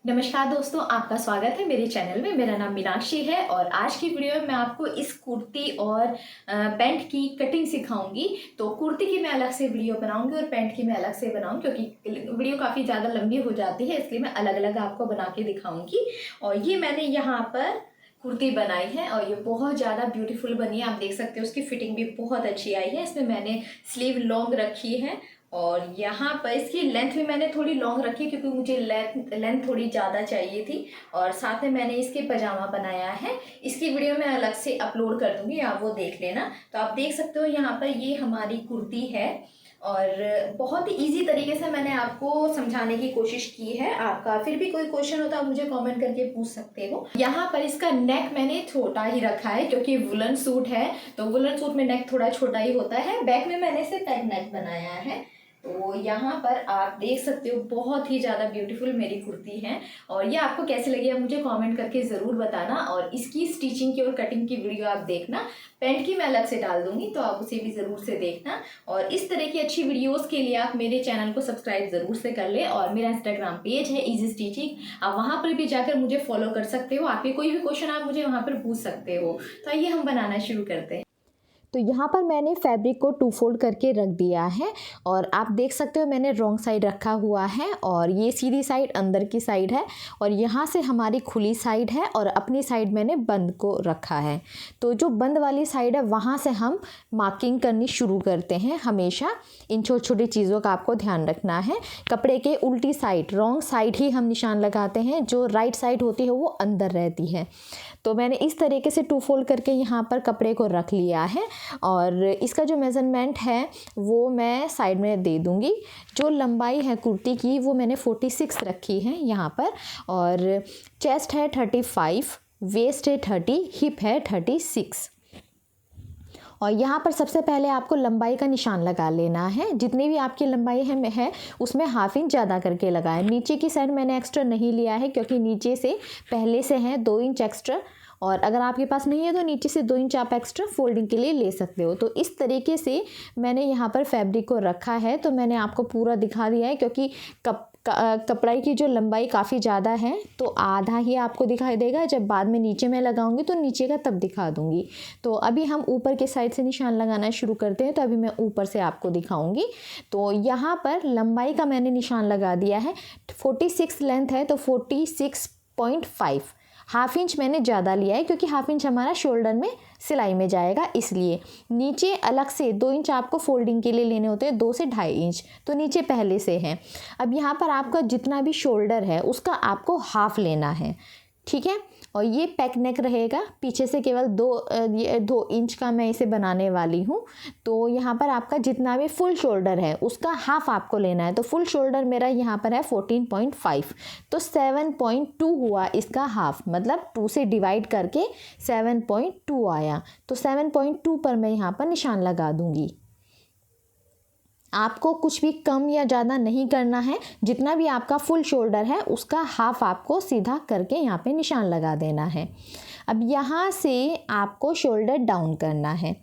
नमस्कार दोस्तों, आपका स्वागत है मेरे चैनल में। मेरा नाम मीनाक्षी है और आज की वीडियो में मैं आपको इस कुर्ती और पैंट की कटिंग सिखाऊंगी। तो कुर्ती की मैं अलग से वीडियो बनाऊंगी और पैंट की मैं अलग से बनाऊंगी, क्योंकि वीडियो काफ़ी ज़्यादा लंबी हो जाती है, इसलिए मैं अलग अलग आपको बना के दिखाऊंगी। और ये मैंने यहाँ पर कुर्ती बनाई है और ये बहुत ज़्यादा ब्यूटीफुल बनी है। आप देख सकते हो उसकी फिटिंग भी बहुत अच्छी आई है। इसमें मैंने स्लीव लॉन्ग रखी है और यहाँ पर इसकी लेंथ भी मैंने थोड़ी लॉन्ग रखी, क्योंकि मुझे लेंथ थोड़ी ज़्यादा चाहिए थी। और साथ में मैंने इसके पजामा बनाया है। इसकी वीडियो मैं अलग से अपलोड कर दूँगी, आप वो देख लेना। तो आप देख सकते हो यहाँ पर ये हमारी कुर्ती है और बहुत ही ईजी तरीके से मैंने आपको समझाने की कोशिश की है। आपका फिर भी कोई क्वेश्चन हो तो आप मुझे कमेंट करके पूछ सकते हो। यहाँ पर इसका नेक मैंने छोटा ही रखा है, क्योंकि वुलन सूट है तो वुलन सूट में नेक थोड़ा छोटा ही होता है। बैक में मैंने इसे पैक नेक बनाया है। तो यहाँ पर आप देख सकते हो बहुत ही ज़्यादा ब्यूटीफुल मेरी कुर्ती है। और ये आपको कैसे लगी आप मुझे कमेंट करके ज़रूर बताना। और इसकी स्टिचिंग की और कटिंग की वीडियो आप देखना। पैंट की मैं अलग से डाल दूंगी, तो आप उसे भी ज़रूर से देखना। और इस तरह की अच्छी वीडियोस के लिए आप मेरे चैनल को सब्सक्राइब ज़रूर से कर ले। और मेरा इंस्टाग्राम पेज है इजी स्टिचिंग, आप वहाँ पर भी जाकर मुझे फॉलो कर सकते हो। आपके कोई भी क्वेश्चन आप मुझे वहाँ पर पूछ सकते हो। तो आइए हम बनाना शुरू करते हैं। तो यहाँ पर मैंने फैब्रिक को 2 फोल्ड करके रख दिया है और आप देख सकते हो मैंने रॉन्ग साइड रखा हुआ है और ये सीधी साइड अंदर की साइड है और यहाँ से हमारी खुली साइड है और अपनी साइड मैंने बंद को रखा है। तो जो बंद वाली साइड है वहाँ से हम मार्किंग करनी शुरू करते हैं। हमेशा इन छोटी छोटी चीज़ों का आपको ध्यान रखना है। कपड़े के उल्टी साइड रॉन्ग साइड ही हम निशान लगाते हैं, जो राइट साइड होती है वो अंदर रहती है। तो मैंने इस तरीके से 2 फोल्ड करके यहाँ पर कपड़े को रख लिया है और इसका जो मेज़रमेंट है वो मैं साइड में दे दूँगी। जो लंबाई है कुर्ती की वो मैंने 46 रखी है यहाँ पर और चेस्ट है 35, वेस्ट है 30, हिप है 36। और यहाँ पर सबसे पहले आपको लंबाई का निशान लगा लेना है। जितनी भी आपकी लंबाई है उसमें ½ इंच ज़्यादा करके लगाएं। नीचे की साइड मैंने एक्स्ट्रा नहीं लिया है, क्योंकि नीचे से पहले से है 2 इंच एक्स्ट्रा, और अगर आपके पास नहीं है तो नीचे से 2 इंच आप एक्स्ट्रा फोल्डिंग के लिए ले सकते हो। तो इस तरीके से मैंने यहाँ पर फैब्रिक को रखा है। तो मैंने आपको पूरा दिखा दिया है, क्योंकि कपड़े की जो लंबाई काफ़ी ज़्यादा है तो आधा ही आपको दिखाई देगा। जब बाद में नीचे मैं लगाऊंगी तो नीचे का तब दिखा दूंगी। तो अभी हम ऊपर के साइड से निशान लगाना शुरू करते हैं। तो अभी मैं ऊपर से आपको दिखाऊंगी। तो यहाँ पर लंबाई का मैंने निशान लगा दिया है। 46 लेंथ है तो 46.5, ½ इंच मैंने ज़्यादा लिया है, क्योंकि ½ इंच हमारा शोल्डर में सिलाई में जाएगा, इसलिए नीचे अलग से 2 इंच आपको फोल्डिंग के लिए लेने होते हैं, 2 से 2.5 इंच तो नीचे पहले से है। अब यहाँ पर आपका जितना भी शोल्डर है उसका आपको ½ लेना है, ठीक है। और ये पैक नेक रहेगा, पीछे से केवल 2 इंच का मैं इसे बनाने वाली हूँ। तो यहाँ पर आपका जितना भी फुल शोल्डर है उसका ½ आपको लेना है। तो फुल शोल्डर मेरा यहाँ पर है 14.5, तो 7.2 हुआ इसका ½ मतलब 2 से डिवाइड करके 7.2 आया। तो 7.2 पर मैं यहाँ पर निशान लगा दूँगी। आपको कुछ भी कम या ज़्यादा नहीं करना है। जितना भी आपका फुल शोल्डर है उसका ½ आपको सीधा करके यहाँ पे निशान लगा देना है। अब यहाँ से आपको शोल्डर डाउन करना है,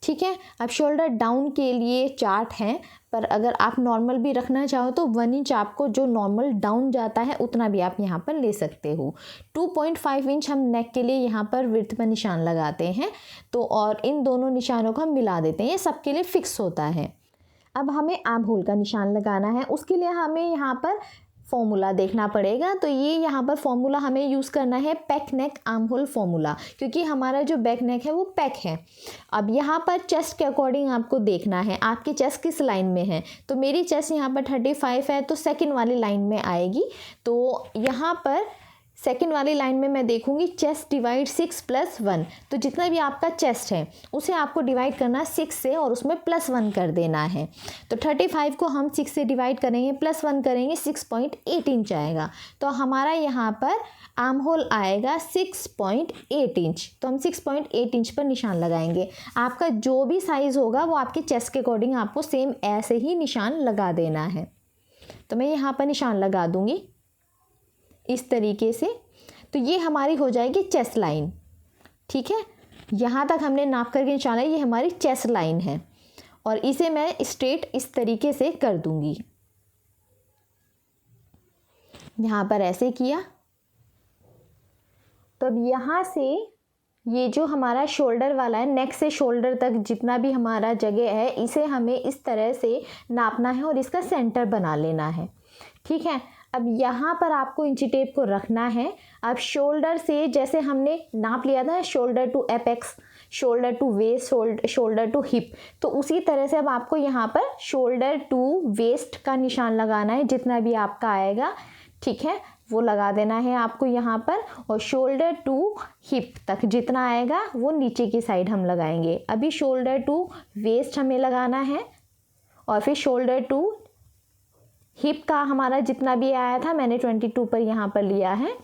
ठीक है। अब शोल्डर डाउन के लिए चार्ट है, पर अगर आप नॉर्मल भी रखना चाहो तो 1 इंच आपको जो नॉर्मल डाउन जाता है उतना भी आप यहाँ पर ले सकते हो। 2.5 इंच हम नेक के लिए यहाँ पर विड्थ पर निशान लगाते हैं। तो और इन दोनों निशानों को हम मिला देते हैं, ये सबके लिए फिक्स होता है। अब हमें आर्म होल का निशान लगाना है। उसके लिए हमें यहाँ पर फॉर्मूला देखना पड़ेगा। तो ये यहाँ पर फॉर्मूला हमें यूज़ करना है पैक नेक आर्म होल फॉर्मूला, क्योंकि हमारा जो बैक नेक है वो पैक है। अब यहाँ पर चेस्ट के अकॉर्डिंग आपको देखना है आपकी चेस्ट किस लाइन में है। तो मेरी चेस्ट यहाँ पर 35 है तो सेकंड वाली लाइन में आएगी। तो यहाँ पर सेकंड वाली लाइन में मैं देखूंगी चेस्ट डिवाइड 6 + 1। तो जितना भी आपका चेस्ट है उसे आपको डिवाइड करना 6 से और उसमें +1 कर देना है। तो 35 को हम 6 से डिवाइड करेंगे, +1 करेंगे, 6.8 इंच आएगा। तो हमारा यहाँ पर आर्म होल आएगा 6.8 इंच। तो हम 6.8 इंच पर निशान लगाएंगे। आपका जो भी साइज़ होगा वो आपके चेस्ट के अकॉर्डिंग आपको सेम ऐसे ही निशान लगा देना है। तो मैं यहाँ पर निशान लगा दूँगी इस तरीके से। तो ये हमारी हो जाएगी चेस्ट लाइन, ठीक है। यहाँ तक हमने नाप करके निशान है, ये हमारी चेस्ट लाइन है और इसे मैं स्ट्रेट इस तरीके से कर दूंगी। यहाँ पर ऐसे किया। तो अब यहाँ से ये जो हमारा शोल्डर वाला है, नेक से शोल्डर तक जितना भी हमारा जगह है, इसे हमें इस तरह से नापना है और इसका सेंटर बना लेना है। ठीक है, अब यहाँ पर आपको इंची टेप को रखना है। अब शोल्डर से जैसे हमने नाप लिया था shoulder to apex, shoulder to waist, shoulder to hip, तो उसी तरह से अब आपको यहाँ पर शोल्डर टू वेस्ट का निशान लगाना है, जितना भी आपका आएगा। ठीक है, वो लगा देना है आपको यहाँ पर। और शोल्डर टू हिप तक जितना आएगा वो नीचे की साइड हम लगाएंगे। अभी शोल्डर टू वेस्ट हमें लगाना है और फिर शोल्डर टू हिप का हमारा जितना भी आया था मैंने 22 पर यहाँ पर लिया है।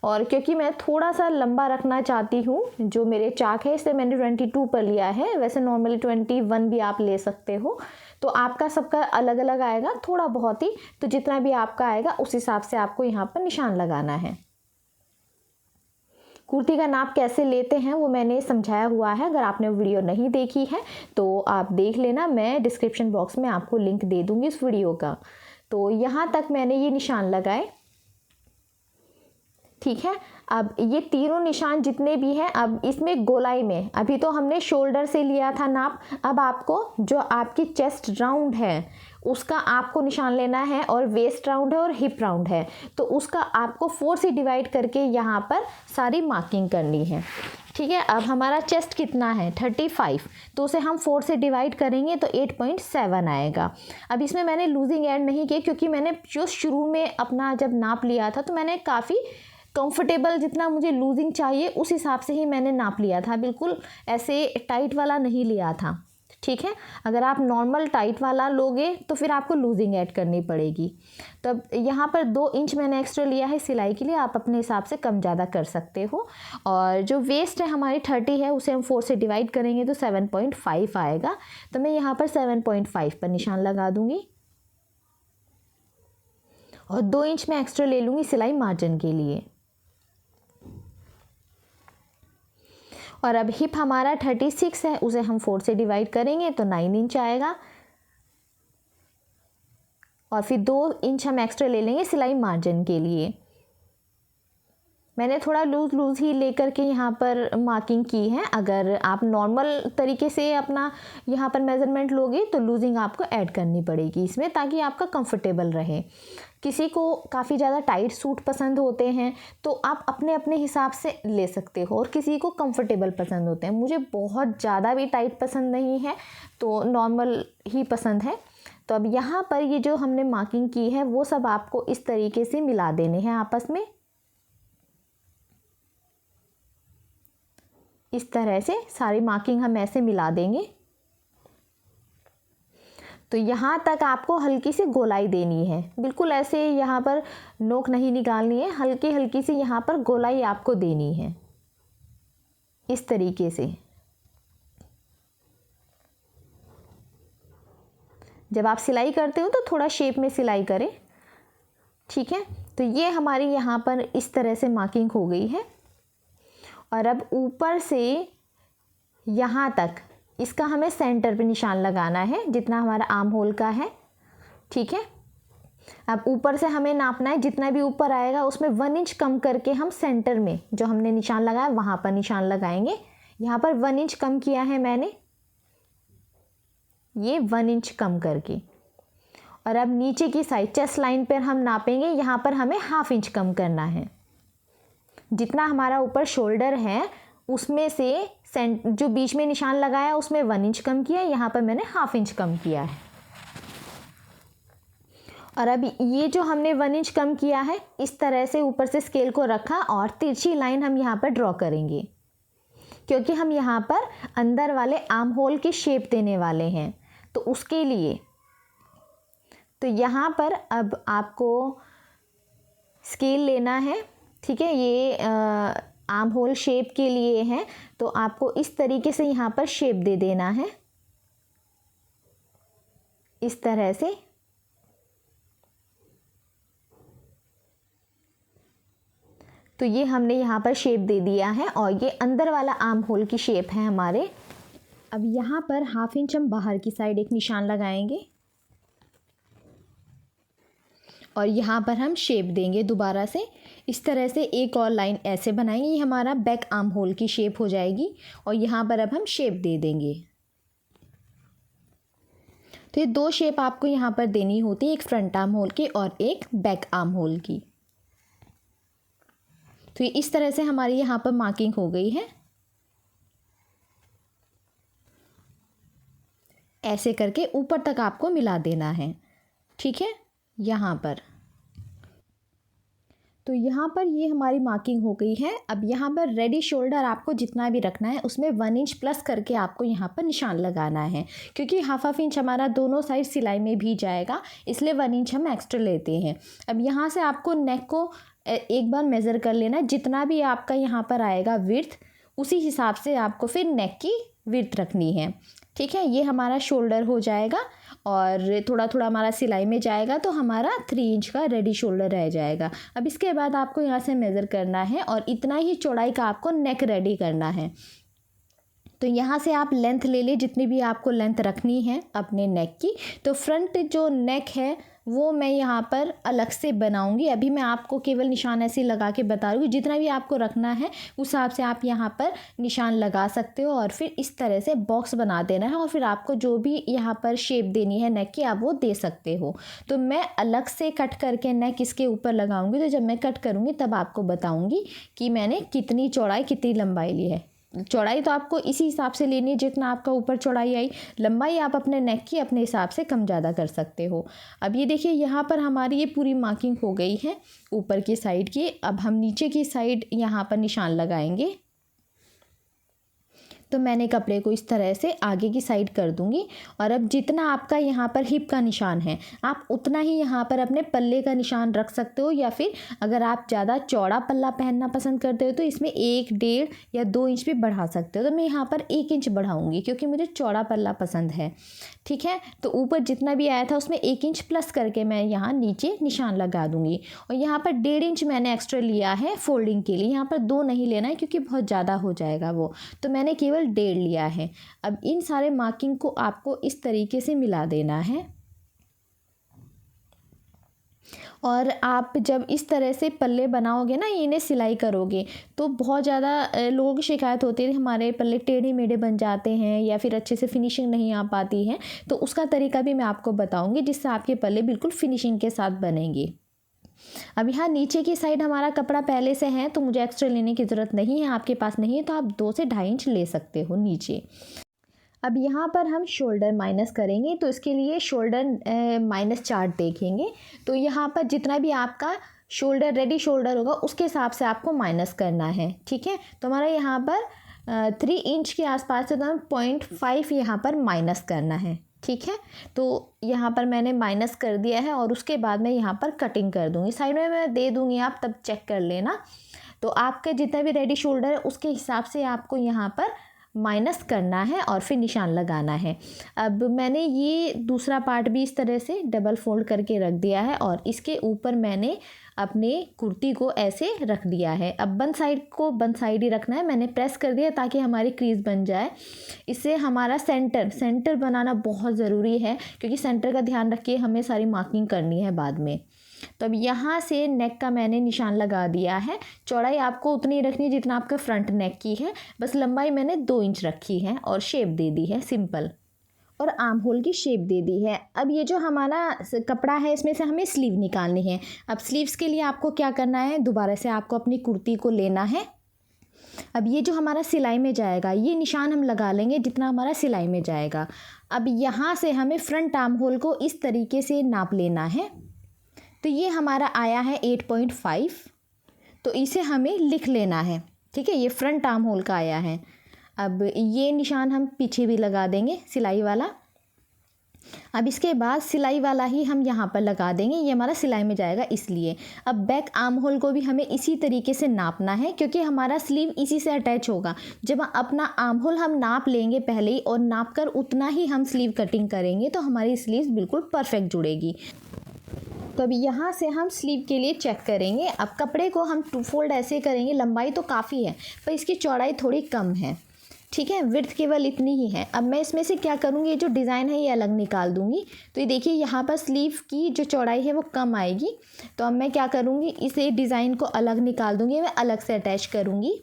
और क्योंकि मैं थोड़ा सा लंबा रखना चाहती हूँ जो मेरे चाक है, इसलिए मैंने 22 पर लिया है। वैसे नॉर्मली 21 भी आप ले सकते हो। तो आपका सबका अलग अलग आएगा थोड़ा बहुत ही, तो जितना भी आपका आएगा उस हिसाब से आपको यहाँ पर निशान लगाना है। कुर्ती का नाप कैसे लेते हैं वो मैंने समझाया हुआ है, अगर आपने वीडियो नहीं देखी है तो आप देख लेना, मैं डिस्क्रिप्शन बॉक्स में आपको लिंक दे दूँगी इस वीडियो का। तो यहाँ तक मैंने ये निशान लगाए। ठीक है, अब ये तीनों निशान जितने भी हैं, अब इसमें गोलाई में अभी तो हमने शोल्डर से लिया था नाप, अब आपको जो आपकी चेस्ट राउंड है उसका आपको निशान लेना है, और वेस्ट राउंड है और हिप राउंड है, तो उसका आपको 4 से डिवाइड करके यहाँ पर सारी मार्किंग करनी है। ठीक है, अब हमारा चेस्ट कितना है 35, तो उसे हम 4 से डिवाइड करेंगे तो 8.7 आएगा। अब इसमें मैंने लूजिंग ऐड नहीं किया क्योंकि मैंने जो शुरू में अपना जब नाप लिया था तो मैंने काफ़ी कंफर्टेबल जितना मुझे लूजिंग चाहिए उस हिसाब से ही मैंने नाप लिया था, बिल्कुल ऐसे टाइट वाला नहीं लिया था। ठीक है, अगर आप नॉर्मल टाइट वाला लोगे तो फिर आपको लूजिंग ऐड करनी पड़ेगी। तब यहाँ पर 2 इंच मैंने एक्स्ट्रा लिया है सिलाई के लिए, आप अपने हिसाब से कम ज़्यादा कर सकते हो। और जो वेस्ट है हमारी 30 है, उसे हम 4 से डिवाइड करेंगे तो 7.5 आएगा, तो मैं यहाँ पर 7.5 पर निशान लगा दूँगी। और 2 इंच मैं एक्स्ट्रा ले लूँगी सिलाई मार्जिन के लिए। और अब हिप हमारा 36 है, उसे हम 4 से डिवाइड करेंगे तो 9 इंच आएगा। और फिर 2 इंच हम एक्स्ट्रा ले लेंगे सिलाई मार्जिन के लिए। मैंने थोड़ा लूज़ ही लेकर के यहाँ पर मार्किंग की है। अगर आप नॉर्मल तरीके से अपना यहाँ पर मेज़रमेंट लोगे तो लूजिंग आपको ऐड करनी पड़ेगी इसमें, ताकि आपका कंफर्टेबल रहे। किसी को काफ़ी ज़्यादा टाइट सूट पसंद होते हैं तो आप अपने अपने हिसाब से ले सकते हो, और किसी को कंफर्टेबल पसंद होते हैं। मुझे बहुत ज़्यादा भी टाइट पसंद नहीं है, तो नॉर्मल ही पसंद है। तो अब यहाँ पर ये जो हमने मार्किंग की है वो सब आपको इस तरीके से मिला देने हैं आपस में, इस तरह से सारी मार्किंग हम ऐसे मिला देंगे। तो यहाँ तक आपको हल्की सी गोलाई देनी है, बिल्कुल ऐसे यहाँ पर नोक नहीं निकालनी है, हल्की हल्की सी यहाँ पर गोलाई आपको देनी है इस तरीके से। जब आप सिलाई करते हो तो थोड़ा शेप में सिलाई करें। ठीक है, तो ये हमारी यहाँ पर इस तरह से मार्किंग हो गई है। और अब ऊपर से यहाँ तक इसका हमें सेंटर पे निशान लगाना है, जितना हमारा आर्म होल का है। ठीक है, अब ऊपर से हमें नापना है, जितना भी ऊपर आएगा उसमें 1 इंच कम करके हम सेंटर में जो हमने निशान लगाया वहाँ पर निशान लगाएंगे। यहाँ पर 1 इंच कम किया है मैंने, ये 1 इंच कम करके। और अब नीचे की साइड चेस्ट लाइन पर हम नापेंगे, यहाँ पर हमें 1/2 इंच कम करना है। जितना हमारा ऊपर शोल्डर है उसमें से जो बीच में निशान लगाया उसमें 1 इंच कम किया, यहाँ पर मैंने 1/2 इंच कम किया है। और अब ये जो हमने 1 इंच कम किया है, इस तरह से ऊपर से स्केल को रखा और तिरछी लाइन हम यहाँ पर ड्रॉ करेंगे, क्योंकि हम यहाँ पर अंदर वाले आर्म होल की शेप देने वाले हैं, तो उसके लिए। तो यहाँ पर अब आपको स्केल लेना है। ठीक है, ये आर्म होल शेप के लिए है, तो आपको इस तरीके से यहाँ पर शेप दे देना है, इस तरह से। तो ये हमने यहाँ पर शेप दे दिया है, और ये अंदर वाला आर्म होल की शेप है हमारे। अब यहाँ पर 1/2 इंच हम बाहर की साइड एक निशान लगाएंगे, और यहाँ पर हम शेप देंगे दोबारा से। इस तरह से एक और लाइन ऐसे बनाएंगे, ये हमारा बैक आर्म होल की शेप हो जाएगी। और यहाँ पर अब हम शेप दे देंगे। तो ये दो शेप आपको यहाँ पर देनी होती है, एक फ्रंट आर्म होल की और एक बैक आर्म होल की। तो ये इस तरह से हमारी यहाँ पर मार्किंग हो गई है। ऐसे करके ऊपर तक आपको मिला देना है, ठीक है। यहाँ पर तो यहाँ पर ये हमारी मार्किंग हो गई है। अब यहाँ पर रेडी शोल्डर आपको जितना भी रखना है उसमें 1 इंच प्लस करके आपको यहाँ पर निशान लगाना है, क्योंकि हाफ इंच हमारा दोनों साइड सिलाई में भी जाएगा, इसलिए 1 इंच हम एक्स्ट्रा लेते हैं। अब यहाँ से आपको नेक को एक बार मेज़र कर लेना है, जितना भी आपका यहाँ पर आएगा विड्थ, उसी हिसाब से आपको फिर नेक की विड्थ रखनी है, ठीक है। ये हमारा शोल्डर हो जाएगा और थोड़ा थोड़ा हमारा सिलाई में जाएगा, तो हमारा 3 इंच का रेडी शोल्डर रह जाएगा। अब इसके बाद आपको यहाँ से मेज़र करना है और इतना ही चौड़ाई का आपको नेक रेडी करना है। तो यहाँ से आप लेंथ ले लें जितनी भी आपको लेंथ रखनी है अपने नेक की। तो फ्रंट जो नेक है वो मैं यहाँ पर अलग से बनाऊँगी। अभी मैं आपको केवल निशान ऐसे लगा के बता रही हूँ, जितना भी आपको रखना है उस हिसाब से आप यहाँ पर निशान लगा सकते हो। और फिर इस तरह से बॉक्स बना देना है और फिर आपको जो भी यहाँ पर शेप देनी है नेक की आप वो दे सकते हो। तो मैं अलग से कट करके नेक इसके ऊपर लगाऊंगी, तो जब मैं कट करूँगी तब आपको बताऊँगी कि मैंने कितनी चौड़ाई कितनी लंबाई ली है। चौड़ाई तो आपको इसी हिसाब से लेनी है जितना आपका ऊपर चौड़ाई आई, लंबाई आप अपने नेक की अपने हिसाब से कम ज़्यादा कर सकते हो। अब ये देखिए यहाँ पर हमारी ये पूरी मार्किंग हो गई है ऊपर की साइड की। अब हम नीचे की साइड यहाँ पर निशान लगाएंगे। तो मैंने कपड़े को इस तरह से आगे की साइड कर दूंगी। और अब जितना आपका यहाँ पर हिप का निशान है आप उतना ही यहाँ पर अपने पल्ले का निशान रख सकते हो, या फिर अगर आप ज़्यादा चौड़ा पल्ला पहनना पसंद करते हो तो इसमें 1, 1.5 या 2 इंच भी बढ़ा सकते हो। तो मैं यहाँ पर 1 इंच बढ़ाऊँगी क्योंकि मुझे चौड़ा पल्ला पसंद है, ठीक है। तो ऊपर जितना भी आया था उसमें 1 इंच प्लस करके मैं यहाँ नीचे निशान लगा दूँगी। और यहाँ पर 1.5 इंच मैंने एक्स्ट्रा लिया है फोल्डिंग के लिए, यहाँ पर 2 नहीं लेना है क्योंकि बहुत ज़्यादा हो जाएगा वो, तो मैंने केवल 1.5 लिया है। अब इन सारे मार्किंग को आपको इस तरीके से मिला देना है। और आप जब इस तरह से पल्ले बनाओगे ना, इन्हें सिलाई करोगे तो बहुत ज़्यादा लोगों की शिकायत होती है हमारे पल्ले टेढ़े मेढ़े बन जाते हैं या फिर अच्छे से फिनिशिंग नहीं आ पाती है। तो उसका तरीका भी मैं आपको बताऊंगी जिससे आपके पल्ले बिल्कुल फिनिशिंग के साथ बनेंगे। अब यहाँ नीचे की साइड हमारा कपड़ा पहले से है तो मुझे एक्स्ट्रा लेने की ज़रूरत नहीं है। आपके पास नहीं है तो आप 2 से 2.5 इंच ले सकते हो नीचे। अब यहाँ पर हम शोल्डर माइनस करेंगे, तो इसके लिए शोल्डर माइनस चार्ट देखेंगे। तो यहाँ पर जितना भी आपका शोल्डर रेडी शोल्डर होगा उसके हिसाब से आपको माइनस करना है, ठीक है। तो हमारा यहाँ पर 3 इंच के आसपास तो 0.5 यहाँ पर माइनस करना है, ठीक है। तो यहाँ पर मैंने माइनस कर दिया है और उसके बाद मैं यहाँ पर कटिंग कर दूँगी। साइड में मैं दे दूँगी, आप तब चेक कर लेना। तो आपका जितना भी रेडी शोल्डर है उसके हिसाब से आपको यहाँ पर माइनस करना है और फिर निशान लगाना है। अब मैंने ये दूसरा पार्ट भी इस तरह से डबल फोल्ड करके रख दिया है और इसके ऊपर मैंने अपने कुर्ती को ऐसे रख दिया है। अब बंद साइड को बंद साइड ही रखना है, मैंने प्रेस कर दिया ताकि हमारी क्रीज बन जाए। इससे हमारा सेंटर बनाना बहुत ज़रूरी है क्योंकि सेंटर का ध्यान रखिए, हमें सारी मार्किंग करनी है बाद में। तो अब यहाँ से नेक का मैंने निशान लगा दिया है। चौड़ाई आपको उतनी रखनी है जितना आपका फ्रंट नेक की है, बस लंबाई मैंने 2 इंच रखी है और शेप दे दी है सिंपल, और आर्म होल की शेप दे दी है। अब ये जो हमारा कपड़ा है इसमें से हमें स्लीव निकालनी है। अब स्लीव्स के लिए आपको क्या करना है, दोबारा से आपको अपनी कुर्ती को लेना है। अब ये जो हमारा सिलाई में जाएगा ये निशान हम लगा लेंगे जितना हमारा सिलाई में जाएगा। अब यहाँ से हमें फ्रंट आर्म होल को इस तरीके से नाप लेना है। तो ये हमारा आया है 8.5, तो इसे हमें लिख लेना है, ठीक है। ये फ्रंट आर्म होल का आया है। अब ये निशान हम पीछे भी लगा देंगे सिलाई वाला। अब इसके बाद सिलाई वाला ही हम यहाँ पर लगा देंगे, ये हमारा सिलाई में जाएगा इसलिए। अब बैक आर्म होल को भी हमें इसी तरीके से नापना है क्योंकि हमारा स्लीव इसी से अटैच होगा। जब अपना आर्म होल हम नाप लेंगे पहले ही और नाप कर उतना ही हम स्लीव कटिंग करेंगे तो हमारी स्लीव बिल्कुल परफेक्ट जुड़ेगी। तो अभी यहाँ से हम स्लीव के लिए चेक करेंगे। अब कपड़े को हम 2 फोल्ड ऐसे करेंगे, लंबाई तो काफ़ी है पर इसकी चौड़ाई थोड़ी कम है। ठीक है, विड्थ केवल इतनी ही है। अब मैं इसमें से क्या करूँगी, ये जो डिज़ाइन है ये अलग निकाल दूँगी। तो ये देखिए यहाँ पर स्लीव की जो चौड़ाई है वो कम आएगी, तो अब मैं क्या करूँगी, इसे डिज़ाइन को अलग निकाल दूँगी, मैं अलग से अटैच करूँगी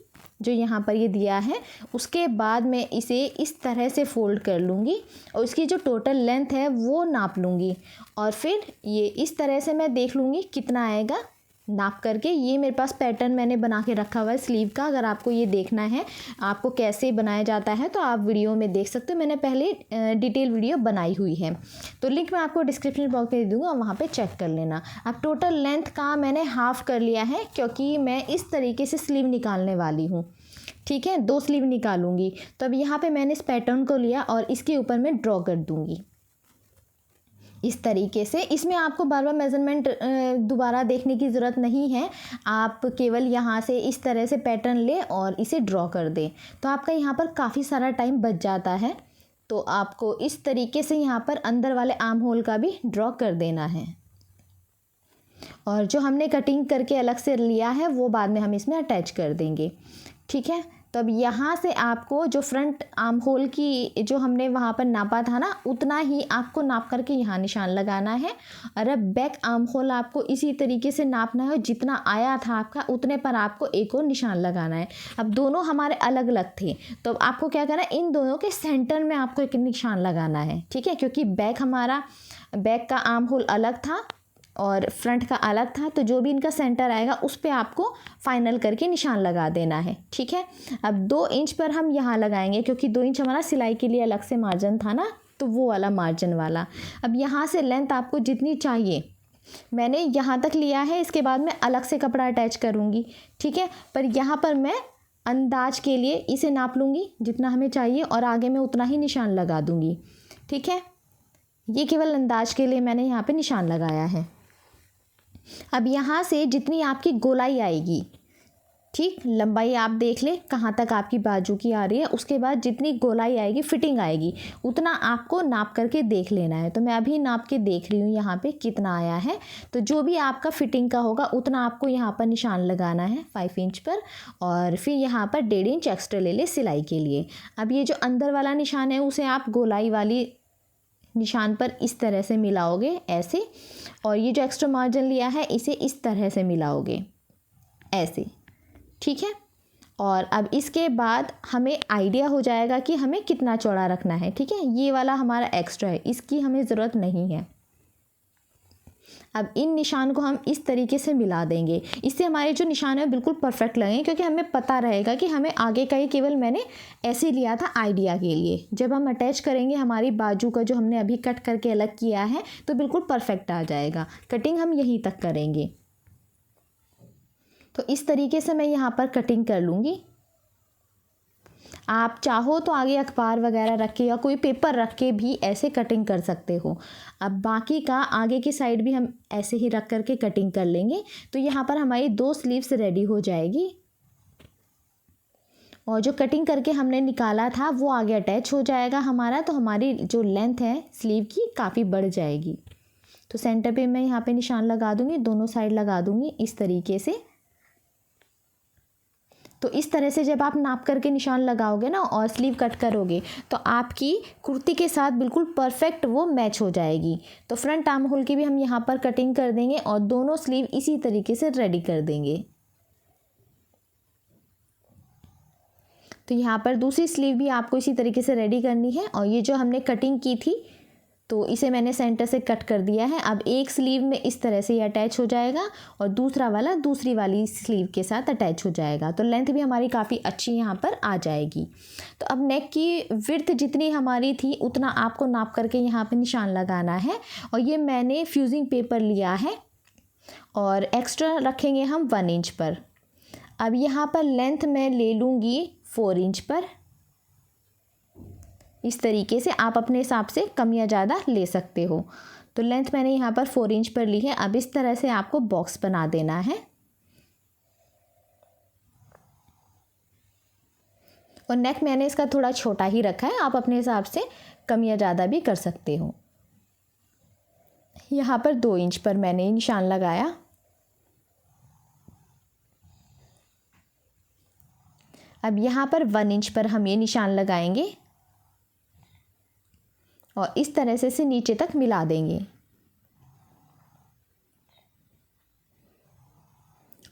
जो यहाँ पर ये दिया है। उसके बाद मैं इसे इस तरह से फ़ोल्ड कर लूँगी और इसकी जो टोटल लेंथ है वो नाप लूँगी और फिर ये इस तरह से मैं देख लूँगी कितना आएगा नाप करके। ये मेरे पास पैटर्न मैंने बना के रखा हुआ है स्लीव का। अगर आपको ये देखना है आपको कैसे बनाया जाता है तो आप वीडियो में देख सकते हो, मैंने पहले डिटेल वीडियो बनाई हुई है, तो लिंक मैं आपको डिस्क्रिप्शन बॉक्स में दे दूँगा, वहाँ पे चेक कर लेना। अब टोटल लेंथ का मैंने हाफ़ कर लिया है क्योंकि मैं इस तरीके से स्लीव निकालने वाली हूँ। ठीक है, 2 स्लीव निकालूंगी। तो अब यहाँ पे मैंने इस पैटर्न को लिया और इसके ऊपर मैं ड्रॉ कर दूँगी इस तरीके से। इसमें आपको बार बार मेज़रमेंट दोबारा देखने की ज़रूरत नहीं है, आप केवल यहाँ से इस तरह से पैटर्न लें और इसे ड्रॉ कर दें, तो आपका यहाँ पर काफ़ी सारा टाइम बच जाता है। तो आपको इस तरीके से यहाँ पर अंदर वाले आर्म होल का भी ड्रॉ कर देना है और जो हमने कटिंग करके अलग से लिया है वो बाद में हम इसमें अटैच कर देंगे। ठीक है, तो अब यहाँ से आपको जो फ्रंट आर्म होल की जो हमने वहाँ पर नापा था ना, उतना ही आपको नाप करके यहाँ निशान लगाना है। और अब बैक आर्म होल आपको इसी तरीके से नापना है, जितना आया था आपका उतने पर आपको एक और निशान लगाना है। अब दोनों हमारे अलग अलग थे, तो अब आपको क्या करना है, इन दोनों के सेंटर में आपको एक निशान लगाना है। ठीक है, क्योंकि बैक का आर्म होल अलग था और फ्रंट का अलग था, तो जो भी इनका सेंटर आएगा उस पे आपको फाइनल करके निशान लगा देना है। ठीक है, अब 2 इंच पर हम यहाँ लगाएंगे क्योंकि 2 इंच हमारा सिलाई के लिए अलग से मार्जिन था ना, तो वो वाला मार्जिन वाला। अब यहाँ से लेंथ आपको जितनी चाहिए मैंने यहाँ तक लिया है, इसके बाद मैं अलग से कपड़ा अटैच करूँगी। ठीक है, पर यहाँ पर मैं अंदाज के लिए इसे नाप लूँगी जितना हमें चाहिए और आगे मैं उतना ही निशान लगा दूँगी। ठीक है, ये केवल अंदाज के लिए मैंने यहाँ पे निशान लगाया है। अब यहाँ से जितनी आपकी गोलाई आएगी, ठीक, लंबाई आप देख ले कहाँ तक आपकी बाजू की आ रही है, उसके बाद जितनी गोलाई आएगी, फिटिंग आएगी, उतना आपको नाप करके देख लेना है। तो मैं अभी नाप के देख रही हूँ यहाँ पे कितना आया है, तो जो भी आपका फिटिंग का होगा उतना आपको यहाँ पर निशान लगाना है 5 इंच पर, और फिर यहाँ पर 1.5 इंच एक्स्ट्रा ले ले सिलाई के लिए। अब ये जो अंदर वाला निशान है उसे आप गोलाई वाली निशान पर इस तरह से मिलाओगे ऐसे, और ये जो एक्स्ट्रा मार्जिन लिया है इसे इस तरह से मिलाओगे ऐसे। ठीक है, और अब इसके बाद हमें आइडिया हो जाएगा कि हमें कितना चौड़ा रखना है। ठीक है, ये वाला हमारा एक्स्ट्रा है, इसकी हमें ज़रूरत नहीं है। अब इन निशान को हम इस तरीके से मिला देंगे, इससे हमारे जो निशान है बिल्कुल परफेक्ट लगेंगे, क्योंकि हमें पता रहेगा कि हमें आगे का ही केवल मैंने ऐसे लिया था आइडिया के लिए। जब हम अटैच करेंगे हमारी बाजू का जो हमने अभी कट करके अलग किया है तो बिल्कुल परफेक्ट आ जाएगा। कटिंग हम यहीं तक करेंगे, तो इस तरीके से मैं यहाँ पर कटिंग कर लूँगी। आप चाहो तो आगे अखबार वगैरह रख के या कोई पेपर रख के भी ऐसे कटिंग कर सकते हो। अब बाकी का आगे की साइड भी हम ऐसे ही रख करके कटिंग कर लेंगे, तो यहाँ पर हमारी 2 स्लीव्स रेडी हो जाएगी और जो कटिंग करके हमने निकाला था वो आगे अटैच हो जाएगा हमारा, तो हमारी जो लेंथ है स्लीव की काफ़ी बढ़ जाएगी। तो सेंटर पे मैं यहाँ पे निशान लगा दूँगी, दोनों साइड लगा दूँगी इस तरीके से। तो इस तरह से जब आप नाप करके निशान लगाओगे ना और स्लीव कट करोगे तो आपकी कुर्ती के साथ बिल्कुल परफेक्ट वो मैच हो जाएगी। तो फ्रंट आर्म होल की भी हम यहाँ पर कटिंग कर देंगे और दोनों स्लीव इसी तरीके से रेडी कर देंगे। तो यहाँ पर दूसरी स्लीव भी आपको इसी तरीके से रेडी करनी है, और ये जो हमने कटिंग की थी तो इसे मैंने सेंटर से कट कर दिया है। अब एक स्लीव में इस तरह से ये अटैच हो जाएगा और दूसरा वाला दूसरी वाली स्लीव के साथ अटैच हो जाएगा, तो लेंथ भी हमारी काफ़ी अच्छी यहाँ पर आ जाएगी। तो अब नेक की विड्थ जितनी हमारी थी उतना आपको नाप करके यहाँ पे निशान लगाना है, और ये मैंने फ्यूजिंग पेपर लिया है और एक्स्ट्रा रखेंगे हम 1 इंच पर। अब यहाँ पर लेंथ मैं ले लूँगी 4 इंच पर। इस तरीके से आप अपने हिसाब से कम या ज़्यादा ले सकते हो। तो लेंथ मैंने यहाँ पर 4 इंच पर ली है। अब इस तरह से आपको बॉक्स बना देना है, और नेक मैंने इसका थोड़ा छोटा ही रखा है, आप अपने हिसाब से कम या ज़्यादा भी कर सकते हो। यहाँ पर 2 इंच पर मैंने निशान लगाया। अब यहाँ पर 1 इंच पर हम ये निशान लगाएंगे और इस तरह से इसे नीचे तक मिला देंगे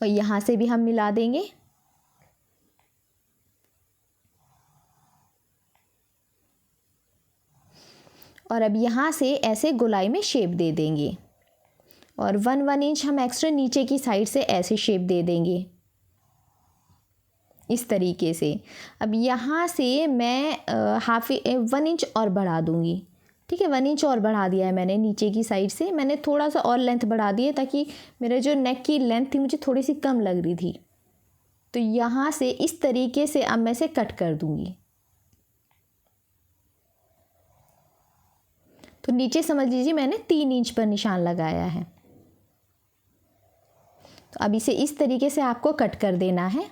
और यहाँ से भी हम मिला देंगे। और अब यहाँ से ऐसे गोलाई में शेप दे देंगे और 1 इंच हम एक्स्ट्रा नीचे की साइड से ऐसे शेप दे देंगे इस तरीके से। अब यहाँ से मैं 1 इंच और बढ़ा दूँगी। ठीक है, 1 इंच और बढ़ा दिया है मैंने नीचे की साइड से। मैंने थोड़ा सा और लेंथ बढ़ा दी है ताकि मेरे जो नेक की लेंथ थी मुझे थोड़ी सी कम लग रही थी। तो यहाँ से इस तरीके से अब मैं इसे कट कर दूँगी। तो नीचे समझ लीजिए मैंने 3 इंच पर निशान लगाया है। तो अब इसे इस तरीके से आपको कट कर देना है।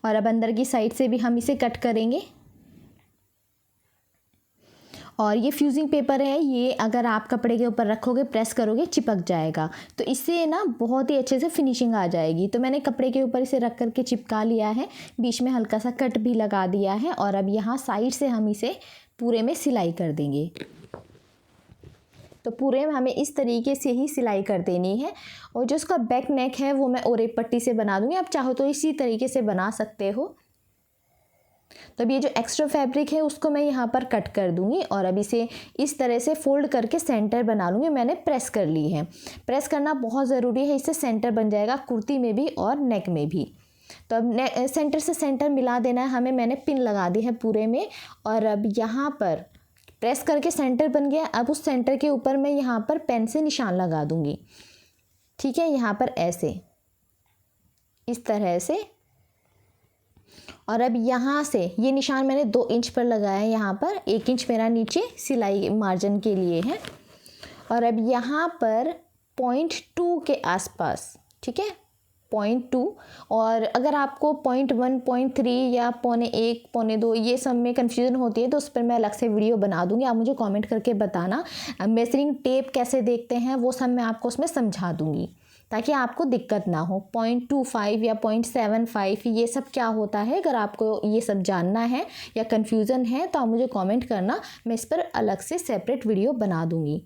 और अब अंदर की साइड से भी हम इसे कट करेंगे। और ये फ्यूजिंग पेपर है, ये अगर आप कपड़े के ऊपर रखोगे प्रेस करोगे चिपक जाएगा, तो इससे ना बहुत ही अच्छे से फिनिशिंग आ जाएगी। तो मैंने कपड़े के ऊपर इसे रख करके चिपका लिया है, बीच में हल्का सा कट भी लगा दिया है। और अब यहाँ साइड से हम इसे पूरे में सिलाई कर देंगे। तो पूरे में हमें इस तरीके से ही सिलाई कर देनी है। और जो उसका बैक नेक है वो मैं ओरेप पट्टी से बना दूँगी, आप चाहो तो इसी तरीके से बना सकते हो। तो अब ये जो एक्स्ट्रा फैब्रिक है उसको मैं यहाँ पर कट कर दूँगी और अब इसे इस तरह से फोल्ड करके सेंटर बना लूँगी। मैंने प्रेस कर ली है, प्रेस करना बहुत ज़रूरी है, इससे सेंटर बन जाएगा कुर्ती में भी और नेक में भी। तो अब सेंटर से सेंटर मिला देना है हमें। मैंने पिन लगा दी है पूरे में और अब यहाँ पर प्रेस करके सेंटर बन गया। अब उस सेंटर के ऊपर मैं यहाँ पर पेन से निशान लगा दूँगी। ठीक है, यहाँ पर ऐसे इस तरह से। और अब यहाँ से ये निशान मैंने 2 इंच पर लगाया है, यहाँ पर 1 इंच मेरा नीचे सिलाई मार्जिन के लिए है। और अब यहाँ पर 0.2 के आसपास, ठीक है 0.2। और अगर आपको 0.1, 0.3 या 0.1, 0.2 ये सब में कन्फ्यूज़न होती है तो उस पर मैं अलग से वीडियो बना दूँगी, आप मुझे कमेंट करके बताना। मेजरिंग टेप कैसे देखते हैं वो सब मैं आपको उसमें समझा दूँगी ताकि आपको दिक्कत ना हो। 0.25 या 0.75 ये सब क्या होता है, अगर आपको ये सब जानना है या कन्फ्यूज़न है तो आप मुझे कमेंट करना, मैं इस पर अलग से सेपरेट वीडियो बना दूँगी।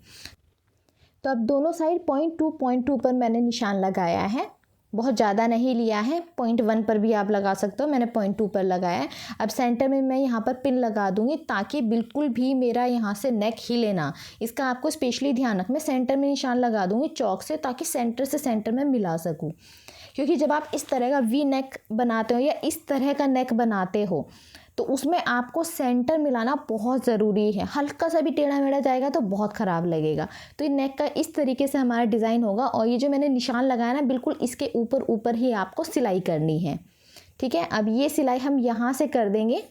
तो अब दोनों साइड 0.2 पर मैंने निशान लगाया है, बहुत ज़्यादा नहीं लिया है। 0.1 पर भी आप लगा सकते हो, मैंने 0.2 पर लगाया है। अब सेंटर में मैं यहाँ पर पिन लगा दूँगी ताकि बिल्कुल भी मेरा यहाँ से नेक हिले ना। इसका आपको स्पेशली ध्यान रखना। मैं सेंटर में निशान लगा दूँगी चौक से ताकि सेंटर से सेंटर में मिला सकूँ, क्योंकि जब आप इस तरह का वी नेक बनाते हो या इस तरह का नेक बनाते हो तो उसमें आपको सेंटर मिलाना बहुत ज़रूरी है। हल्का सा भी टेढ़ा मेढ़ा जाएगा तो बहुत ख़राब लगेगा। तो ये नेक का इस तरीके से हमारा डिज़ाइन होगा। और ये जो मैंने निशान लगाया ना बिल्कुल इसके ऊपर ऊपर ही आपको सिलाई करनी है। ठीक है, अब ये सिलाई हम यहाँ से कर देंगे।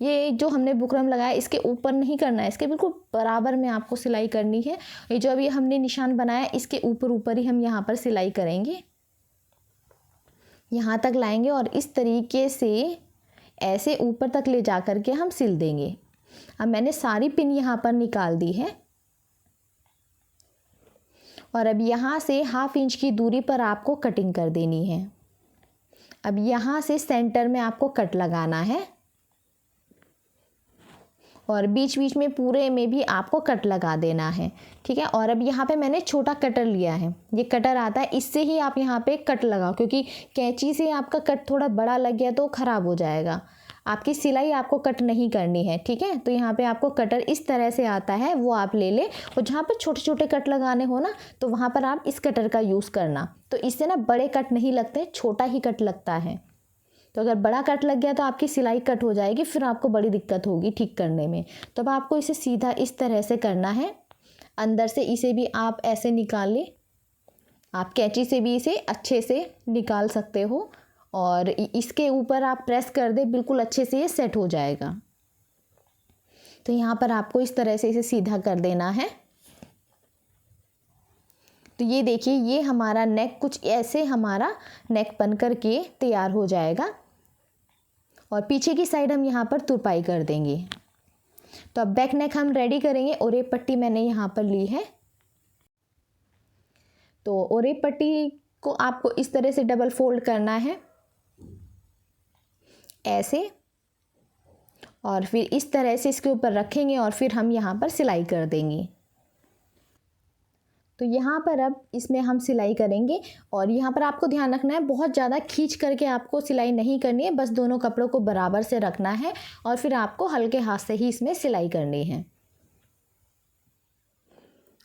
ये जो हमने बुकरम लगाया इसके ऊपर नहीं करना है, इसके बिल्कुल बराबर में आपको सिलाई करनी है। ये जो अभी हमने निशान बनाया इसके ऊपर ऊपर ही हम यहाँ पर सिलाई करेंगे, यहाँ तक लाएंगे और इस तरीके से ऐसे ऊपर तक ले जा कर के हम सिल देंगे। अब मैंने सारी पिन यहाँ पर निकाल दी है और अब यहाँ से 1/2 इंच की दूरी पर आपको कटिंग कर देनी है। अब यहाँ से सेंटर में आपको कट लगाना है और बीच बीच में पूरे में भी आपको कट लगा देना है। ठीक है, और अब यहाँ पे मैंने छोटा कटर लिया है, ये कटर आता है, इससे ही आप यहाँ पे कट लगाओ, क्योंकि कैंची से आपका कट थोड़ा बड़ा लग गया तो ख़राब हो जाएगा। आपकी सिलाई आपको कट नहीं करनी है। ठीक है, तो यहाँ पे आपको कटर इस तरह से आता है, वो आप ले लें। और जहाँ पर छोटे छोटे कट लगाने हो ना तो वहाँ पर आप इस कटर का यूज़ करना, तो इससे ना बड़े कट नहीं लगते, छोटा ही कट लगता है। तो अगर बड़ा कट लग गया तो आपकी सिलाई कट हो जाएगी, फिर आपको बड़ी दिक्कत होगी ठीक करने में। तो अब आपको इसे सीधा इस तरह से करना है। अंदर से इसे भी आप ऐसे निकाल लें, आप कैंची से भी इसे अच्छे से निकाल सकते हो और इसके ऊपर आप प्रेस कर दे, बिल्कुल अच्छे से ये सेट हो जाएगा। तो यहाँ पर आपको इस तरह से इसे सीधा कर देना है। तो ये देखिए, ये हमारा नेक कुछ ऐसे हमारा नेक बन कर के तैयार हो जाएगा और पीछे की साइड हम यहाँ पर तुरपाई कर देंगे। तो अब बैक नेक हम रेडी करेंगे। ओरेप पट्टी मैंने यहाँ पर ली है, तो ओरेप पट्टी को आपको इस तरह से डबल फोल्ड करना है ऐसे, और फिर इस तरह से इसके ऊपर रखेंगे और फिर हम यहाँ पर सिलाई कर देंगे। तो यहाँ पर अब इसमें हम सिलाई करेंगे और यहाँ पर आपको ध्यान रखना है बहुत ज़्यादा खींच करके आपको सिलाई नहीं करनी है, बस दोनों कपड़ों को बराबर से रखना है और फिर आपको हल्के हाथ से ही इसमें सिलाई करनी है।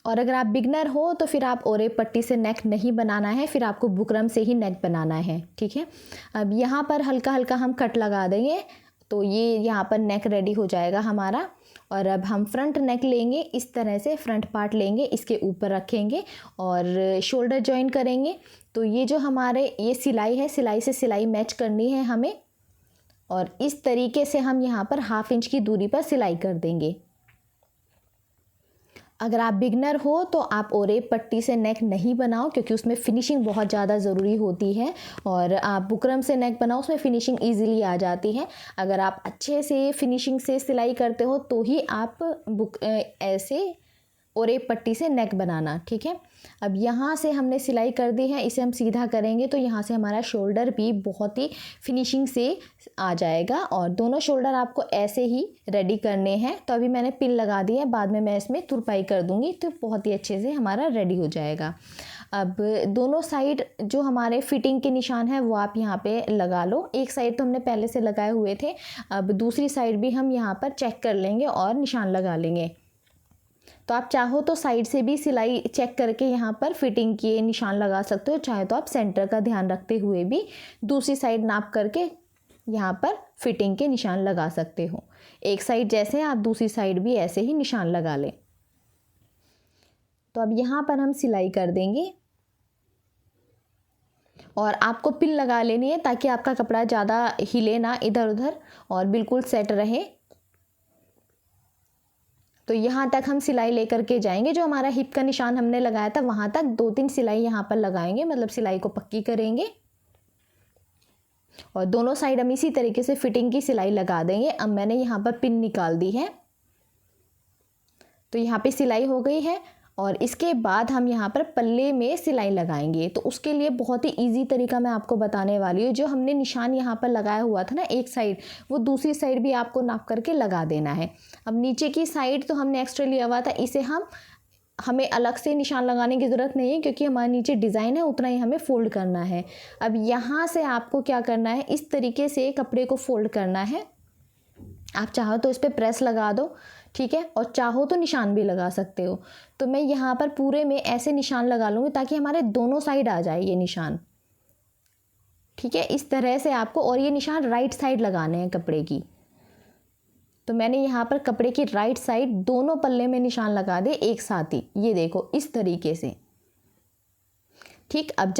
और अगर आप बिगनर हो तो फिर आप ओरे पट्टी से नेक नहीं बनाना है, फिर आपको बुकरम से ही नेक बनाना है, ठीक है। अब यहाँ पर हल्का हल्का हम कट लगा देंगे तो ये यहाँ पर नेक रेडी हो जाएगा हमारा। और अब हम फ्रंट नेक लेंगे, इस तरह से फ्रंट पार्ट लेंगे, इसके ऊपर रखेंगे और शोल्डर जॉइन करेंगे। तो ये जो हमारे ये सिलाई है, सिलाई से सिलाई मैच करनी है हमें, और इस तरीके से हम यहाँ पर 1/2 इंच की दूरी पर सिलाई कर देंगे। अगर आप बिगनर हो तो आप ओरे पट्टी से नेक नहीं बनाओ क्योंकि उसमें फिनिशिंग बहुत ज़्यादा ज़रूरी होती है, और आप बुकरम से नेक बनाओ उसमें फिनिशिंग इजीली आ जाती है। अगर आप अच्छे से फिनिशिंग से सिलाई करते हो तो ही आप ऐसे ओरे पट्टी से नेक बनाना, ठीक है। अब यहाँ से हमने सिलाई कर दी है, इसे हम सीधा करेंगे तो यहाँ से हमारा शोल्डर भी बहुत ही फिनिशिंग से आ जाएगा, और दोनों शोल्डर आपको ऐसे ही रेडी करने हैं। तो अभी मैंने पिन लगा दी है, बाद में मैं इसमें तुरपाई कर दूँगी तो बहुत ही अच्छे से हमारा रेडी हो जाएगा। अब दोनों साइड जो हमारे फिटिंग के निशान हैं वो आप यहाँ पे लगा लो। एक साइड तो हमने पहले से लगाए हुए थे, अब दूसरी साइड भी हम यहाँ पर चेक कर लेंगे और निशान लगा लेंगे। तो आप चाहो तो साइड से भी सिलाई चेक करके यहाँ पर फिटिंग के निशान लगा सकते हो, चाहे तो आप सेंटर का ध्यान रखते हुए भी दूसरी साइड नाप करके यहाँ पर फिटिंग के निशान लगा सकते हो। एक साइड जैसे आप दूसरी साइड भी ऐसे ही निशान लगा लें। तो अब यहाँ पर हम सिलाई कर देंगे और आपको पिन लगा लेनी है ताकि आपका कपड़ा ज़्यादा हिले ना इधर उधर और बिल्कुल सेट रहे। तो यहाँ तक हम सिलाई लेकर के जाएंगे, जो हमारा हिप का निशान हमने लगाया था वहाँ तक 2-3 सिलाई यहाँ पर लगाएंगे, मतलब सिलाई को पक्की करेंगे और दोनों साइड हम इसी तरीके से फिटिंग की सिलाई लगा देंगे। अब मैंने यहाँ पर पिन निकाल दी है, तो यहाँ पे सिलाई हो गई है और इसके बाद हम यहाँ पर पल्ले में सिलाई लगाएंगे। तो उसके लिए बहुत ही इजी तरीका मैं आपको बताने वाली हूँ। जो हमने निशान यहाँ पर लगाया हुआ था ना एक साइड, वो दूसरी साइड भी आपको नाप करके लगा देना है। अब नीचे की साइड तो हमने एक्स्ट्रा लिया हुआ था, इसे हमें अलग से निशान लगाने की ज़रूरत नहीं है क्योंकि हमारे नीचे डिज़ाइन है उतना ही हमें फ़ोल्ड करना है। अब यहाँ से आपको क्या करना है, इस तरीके से कपड़े को फ़ोल्ड करना है। आप चाहो तो इस पर प्रेस लगा दो, ठीक है, और चाहो तो निशान भी लगा सकते हो। तो मैं यहाँ पर पूरे में ऐसे निशान लगा लूँगी ताकि हमारे दोनों साइड आ जाए ये निशान, ठीक है, इस तरह से आपको। और ये निशान राइट साइड लगाने हैं कपड़े की। तो मैंने यहाँ पर कपड़े की राइट साइड दोनों पल्ले में निशान लगा दे एक साथ ही, ये देखो इस तरीके से, ठीक। अब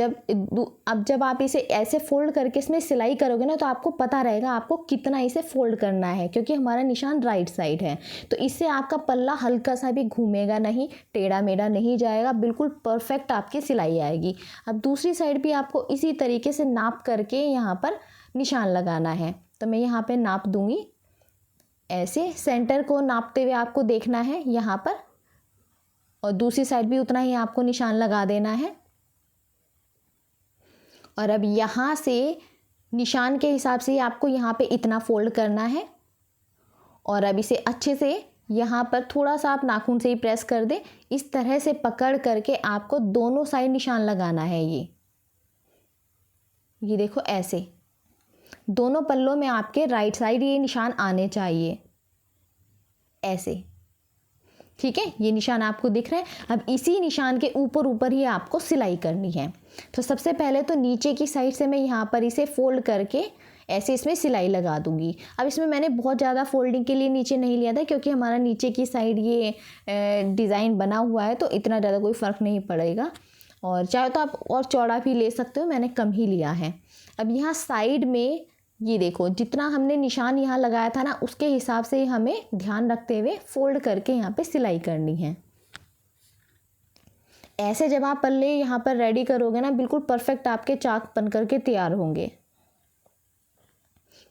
जब आप इसे ऐसे फोल्ड करके इसमें सिलाई करोगे ना तो आपको पता रहेगा आपको कितना इसे फोल्ड करना है, क्योंकि हमारा निशान राइट साइड है। तो इससे आपका पल्ला हल्का सा भी घूमेगा नहीं, टेढ़ा मेढ़ा नहीं जाएगा, बिल्कुल परफेक्ट आपकी सिलाई आएगी। अब दूसरी साइड भी आपको इसी तरीके से नाप करके यहाँ पर निशान लगाना है। तो मैं यहाँ पर नाप दूँगी, ऐसे सेंटर को नापते हुए आपको देखना है यहाँ पर, और दूसरी साइड भी उतना ही आपको निशान लगा देना है। और अब यहाँ से निशान के हिसाब से आपको यहाँ पे इतना फोल्ड करना है, और अब इसे अच्छे से यहाँ पर थोड़ा सा आप नाखून से ही प्रेस कर दें, इस तरह से पकड़ करके आपको दोनों साइड निशान लगाना है। ये देखो ऐसे दोनों पल्लों में आपके राइट साइड ये निशान आने चाहिए, ऐसे, ठीक है। ये निशान आपको दिख रहे हैं। अब इसी निशान के ऊपर ऊपर ही आपको सिलाई करनी है। तो सबसे पहले तो नीचे की साइड से मैं यहाँ पर इसे फोल्ड करके ऐसे इसमें सिलाई लगा दूंगी। अब इसमें मैंने बहुत ज़्यादा फोल्डिंग के लिए नीचे नहीं लिया था क्योंकि हमारा नीचे की साइड ये डिज़ाइन बना हुआ है, तो इतना ज़्यादा कोई फ़र्क नहीं पड़ेगा। और चाहे तो आप और चौड़ा भी ले सकते हो, मैंने कम ही लिया है। अब यहाँ साइड में ये देखो जितना हमने निशान यहाँ लगाया था ना उसके हिसाब से हमें ध्यान रखते हुए फोल्ड करके यहाँ पे सिलाई करनी है। ऐसे जब आप पल्ले यहाँ पर रेडी करोगे ना बिल्कुल परफेक्ट आपके चाक बन करके तैयार होंगे।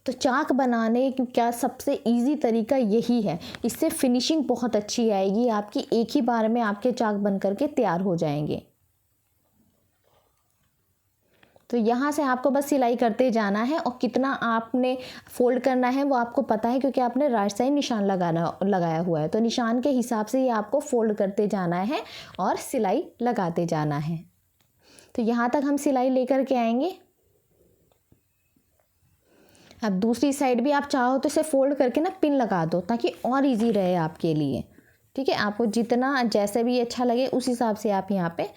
तो चाक बनाने का सबसे इजी तरीका यही है, इससे फिनिशिंग बहुत अच्छी आएगी आपकी, एक ही बार में आपके चाक बन करके तैयार हो जाएंगे। तो यहाँ से आपको बस सिलाई करते जाना है और कितना आपने फ़ोल्ड करना है वो आपको पता है, क्योंकि आपने राइट साइड निशान लगाया हुआ है। तो निशान के हिसाब से ये आपको फ़ोल्ड करते जाना है और सिलाई लगाते जाना है। तो यहाँ तक हम सिलाई लेकर के आएंगे। अब दूसरी साइड भी आप चाहो तो इसे फ़ोल्ड करके ना पिन लगा दो, ताकि और इजी रहे आपके लिए। ठीक है, आपको जितना जैसे भी अच्छा लगे उस हिसाब से आप यहाँ पे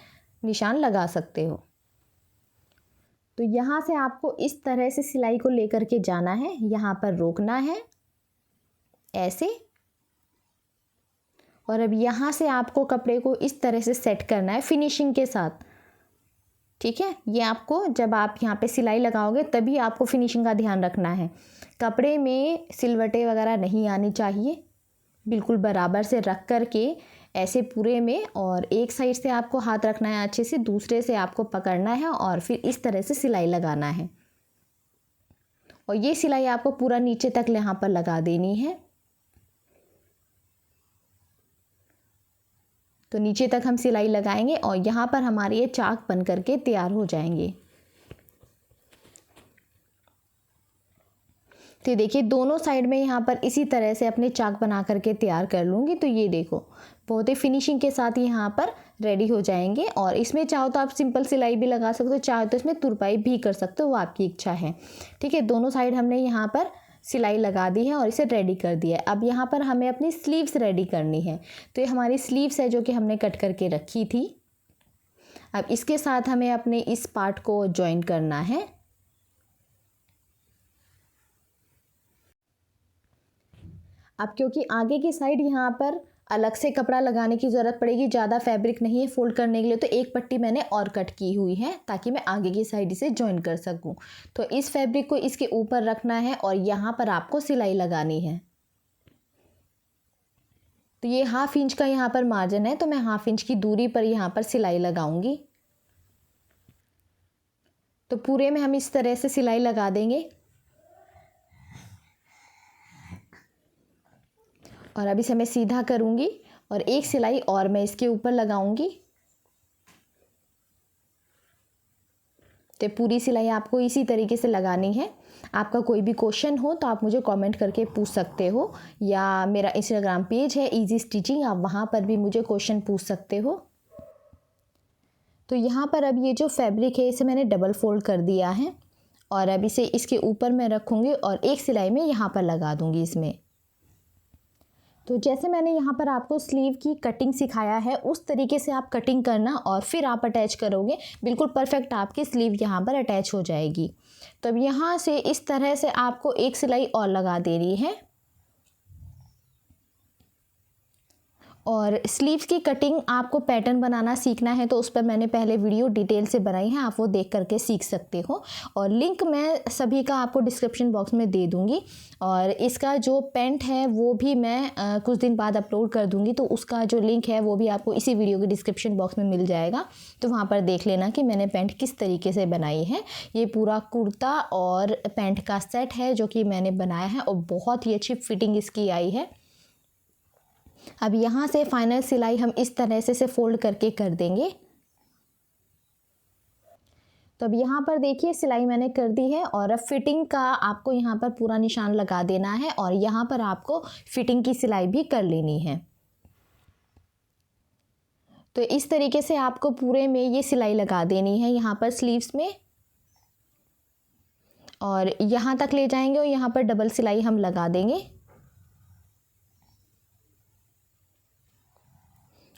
निशान लगा सकते हो। तो यहाँ से आपको इस तरह से सिलाई को लेकर के जाना है, यहाँ पर रोकना है ऐसे, और अब यहाँ से आपको कपड़े को इस तरह से सेट करना है फिनिशिंग के साथ। ठीक है, ये आपको जब आप यहाँ पे सिलाई लगाओगे तभी आपको फिनिशिंग का ध्यान रखना है। कपड़े में सिलवटें वगैरह नहीं आनी चाहिए, बिल्कुल बराबर से रख कर के ऐसे पूरे में, और एक साइड से आपको हाथ रखना है अच्छे से, दूसरे से आपको पकड़ना है और फिर इस तरह से सिलाई लगाना है। और ये सिलाई आपको पूरा नीचे तक यहाँ पर लगा देनी है। तो नीचे तक हम सिलाई लगाएंगे और यहाँ पर हमारे ये चाक बन करके तैयार हो जाएंगे। तो देखिए दोनों साइड में यहाँ पर इसी तरह से अपने चाक बना करके तैयार कर लूँगी। तो ये देखो बहुत ही फिनिशिंग के साथ यहाँ पर रेडी हो जाएंगे। और इसमें चाहो तो आप सिंपल सिलाई भी लगा सकते हो, चाहो तो इसमें तुरपाई भी कर सकते हो, वो आपकी इच्छा है। ठीक है, दोनों साइड हमने यहाँ पर सिलाई लगा दी है और इसे रेडी कर दिया है। अब यहाँ पर हमें अपनी स्लीव्स रेडी करनी है। तो ये हमारी स्लीव्स है जो कि हमने कट करके रखी थी। अब इसके साथ हमें अपने इस पार्ट को जॉइन करना है। अब क्योंकि आगे की साइड यहाँ पर अलग से कपड़ा लगाने की ज़रूरत पड़ेगी, ज़्यादा फैब्रिक नहीं है फोल्ड करने के लिए, तो एक पट्टी मैंने और कट की हुई है ताकि मैं आगे की साइड इसे जॉइन कर सकूं। तो इस फैब्रिक को इसके ऊपर रखना है और यहाँ पर आपको सिलाई लगानी है। तो ये 1/2 इंच का यहाँ पर मार्जिन है, तो मैं 1/2 इंच की दूरी पर यहाँ पर सिलाई लगाऊंगी। तो पूरे में हम इस तरह से सिलाई लगा देंगे। और अब इसे मैं सीधा करूँगी और एक सिलाई और मैं इसके ऊपर लगाऊंगी। तो पूरी सिलाई आपको इसी तरीके से लगानी है। आपका कोई भी क्वेश्चन हो तो आप मुझे कमेंट करके पूछ सकते हो, या मेरा इंस्टाग्राम पेज है इजी स्टिचिंग, आप वहाँ पर भी मुझे क्वेश्चन पूछ सकते हो। तो यहाँ पर अब ये जो फैब्रिक है इसे मैंने डबल फोल्ड कर दिया है और अब इसे इसके ऊपर मैं रखूँगी और एक सिलाई में यहाँ पर लगा दूँगी इसमें। तो जैसे मैंने यहाँ पर आपको स्लीव की कटिंग सिखाया है उस तरीके से आप कटिंग करना और फिर आप अटैच करोगे, बिल्कुल परफेक्ट आपकी स्लीव यहाँ पर अटैच हो जाएगी। तो अब यहाँ से इस तरह से आपको एक सिलाई और लगा देनी है। और स्लीव्स की कटिंग आपको पैटर्न बनाना सीखना है तो उस पर मैंने पहले वीडियो डिटेल से बनाई है, आप वो देख करके सीख सकते हो। और लिंक मैं सभी का आपको डिस्क्रिप्शन बॉक्स में दे दूँगी। और इसका जो पैंट है वो भी मैं कुछ दिन बाद अपलोड कर दूँगी, तो उसका जो लिंक है वो भी आपको इसी वीडियो के डिस्क्रिप्शन बॉक्स में मिल जाएगा। तो वहाँ पर देख लेना कि मैंने पैंट किस तरीके से बनाई है। ये पूरा कुर्ता और पैंट का सेट है जो कि मैंने बनाया है और बहुत ही अच्छी फिटिंग इसकी आई है। अब यहाँ से फाइनल सिलाई हम इस तरह से फोल्ड करके कर देंगे। तो अब यहाँ पर देखिए सिलाई मैंने कर दी है और अब फिटिंग का आपको यहाँ पर पूरा निशान लगा देना है और यहाँ पर आपको फिटिंग की सिलाई भी कर लेनी है। तो इस तरीके से आपको पूरे में ये सिलाई लगा देनी है यहाँ पर स्लीव्स में, और यहाँ तक ले जाएंगे और यहाँ पर डबल सिलाई हम लगा देंगे।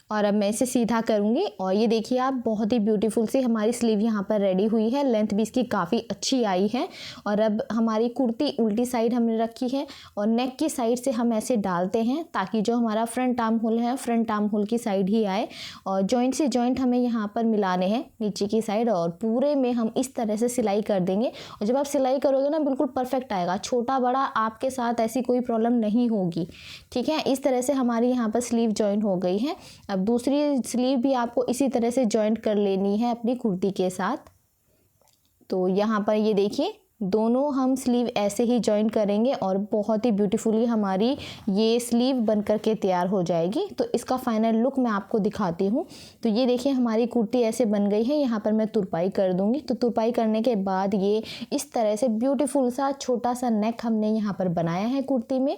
और अब मैं इसे सीधा करूँगी और ये देखिए आप बहुत ही ब्यूटीफुल सी हमारी स्लीव यहाँ पर रेडी हुई है। लेंथ भी इसकी काफ़ी अच्छी आई है। और अब हमारी कुर्ती उल्टी साइड हमने रखी है और नेक की साइड से हम ऐसे डालते हैं ताकि जो हमारा फ्रंट आर्म होल है फ्रंट आर्म होल की साइड ही आए। और जॉइंट से जॉइंट हमें यहाँ पर मिलाने हैं नीचे की साइड, और पूरे में हम इस तरह से सिलाई कर देंगे। और जब आप सिलाई करोगे ना बिल्कुल परफेक्ट आएगा, छोटा बड़ा आपके साथ ऐसी कोई प्रॉब्लम नहीं होगी। ठीक है, इस तरह से हमारी यहाँ पर स्लीव जॉइन हो गई है। अब दूसरी स्लीव भी आपको इसी तरह से जॉइंट कर लेनी है अपनी कुर्ती के साथ। तो यहाँ पर ये देखिए दोनों हम स्लीव ऐसे ही जॉइन करेंगे और बहुत ही ब्यूटीफुली हमारी ये स्लीव बन कर के तैयार हो जाएगी। तो इसका फाइनल लुक मैं आपको दिखाती हूँ। तो ये देखिए हमारी कुर्ती ऐसे बन गई है। यहाँ पर मैं तुरपाई कर दूँगी। तो तुरपाई करने के बाद ये इस तरह से ब्यूटीफुल सा छोटा सा नेक हमने यहाँ पर बनाया है कुर्ती में।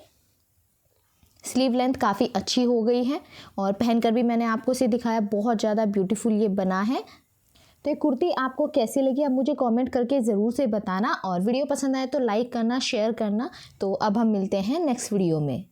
स्लीव लेंथ काफ़ी अच्छी हो गई है और पहनकर भी मैंने आपको इसे दिखाया, बहुत ज़्यादा ब्यूटीफुल ये बना है। तो ये कुर्ती आपको कैसी लगी आप मुझे कमेंट करके ज़रूर से बताना और वीडियो पसंद आए तो लाइक करना, शेयर करना। तो अब हम मिलते हैं नेक्स्ट वीडियो में।